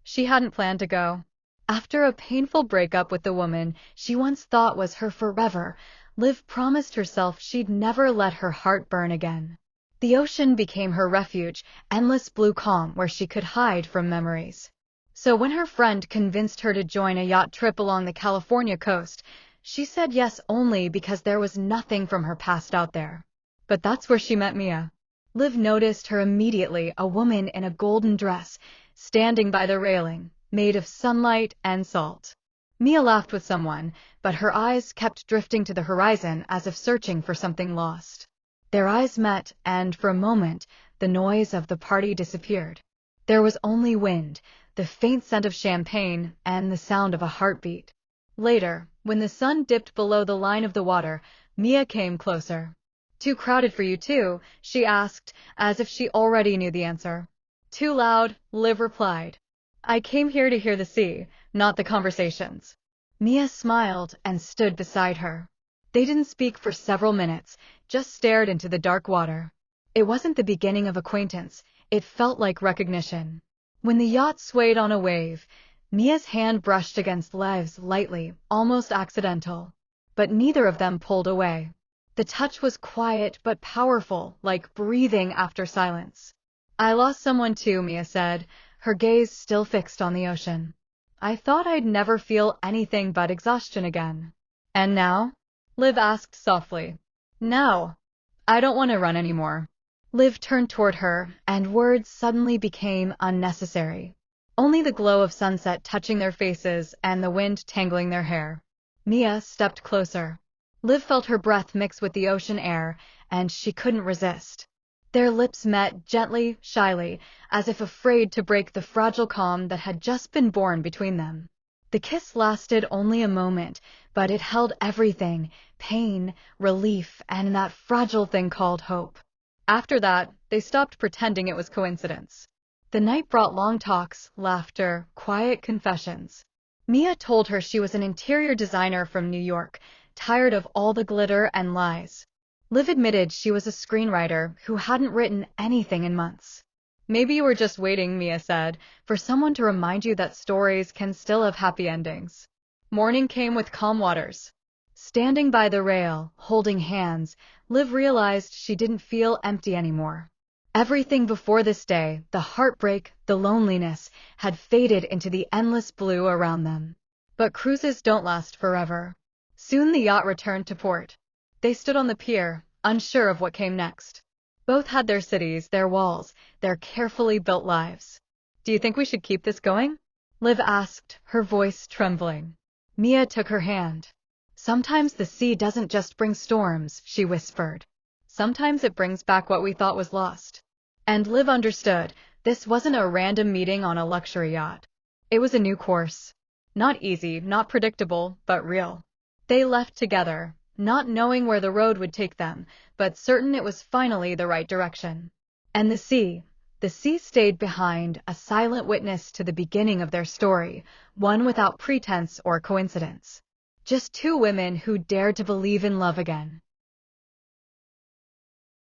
She hadn't planned to go. After a painful breakup with the woman she once thought was her forever, Liv promised herself she'd never let her heart burn again. The ocean became her refuge, endless blue calm where she could hide from memories. So when her friend convinced her to join a yacht trip along the California coast, she said yes only because there was nothing from her past out there. But that's where she met Mia. Liv noticed her immediately, a woman in a golden dress, standing by the railing, made of sunlight and salt. Mia laughed with someone, but her eyes kept drifting to the horizon as if searching for something lost. Their eyes met, and for a moment, the noise of the party disappeared. There was only wind, the faint scent of champagne, and the sound of a heartbeat. Later, when the sun dipped below the line of the water, Mia came closer. "Too crowded for you too?" she asked, as if she already knew the answer. "Too loud," Liv replied. "I came here to hear the sea, not the conversations." Mia smiled and stood beside her. They didn't speak for several minutes, just stared into the dark water. It wasn't the beginning of acquaintance, it felt like recognition. When the yacht swayed on a wave, Mia's hand brushed against Liv's lightly, almost accidental. But neither of them pulled away. The touch was quiet but powerful, like breathing after silence. "I lost someone too," Mia said, her gaze still fixed on the ocean. "I thought I'd never feel anything but exhaustion again." "And now?" Liv asked softly. "Now, I don't want to run anymore." Liv turned toward her, and words suddenly became unnecessary. Only the glow of sunset touching their faces and the wind tangling their hair. Mia stepped closer. Liv felt her breath mix with the ocean air, and she couldn't resist. Their lips met gently, shyly, as if afraid to break the fragile calm that had just been born between them. The kiss lasted only a moment, but it held everything: pain, relief, and that fragile thing called hope. After that, they stopped pretending it was coincidence. The night brought long talks, laughter, quiet confessions. Mia told her she was an interior designer from New York, tired of all the glitter and lies. Liv admitted she was a screenwriter who hadn't written anything in months. "Maybe you were just waiting," Mia said, "for someone to remind you that stories can still have happy endings." Morning came with calm waters. Standing by the rail, holding hands, Liv realized she didn't feel empty anymore. Everything before this day, the heartbreak, the loneliness, had faded into the endless blue around them. But cruises don't last forever. Soon the yacht returned to port. They stood on the pier, unsure of what came next. Both had their cities, their walls, their carefully built lives. "Do you think we should keep this going?" Liv asked, her voice trembling. Mia took her hand. "Sometimes the sea doesn't just bring storms," she whispered. "Sometimes it brings back what we thought was lost." And Liv understood, this wasn't a random meeting on a luxury yacht. It was a new course. Not easy, not predictable, but real. They left together, not knowing where the road would take them, but certain it was finally the right direction. And the sea stayed behind, a silent witness to the beginning of their story, one without pretense or coincidence. Just two women who dared to believe in love again.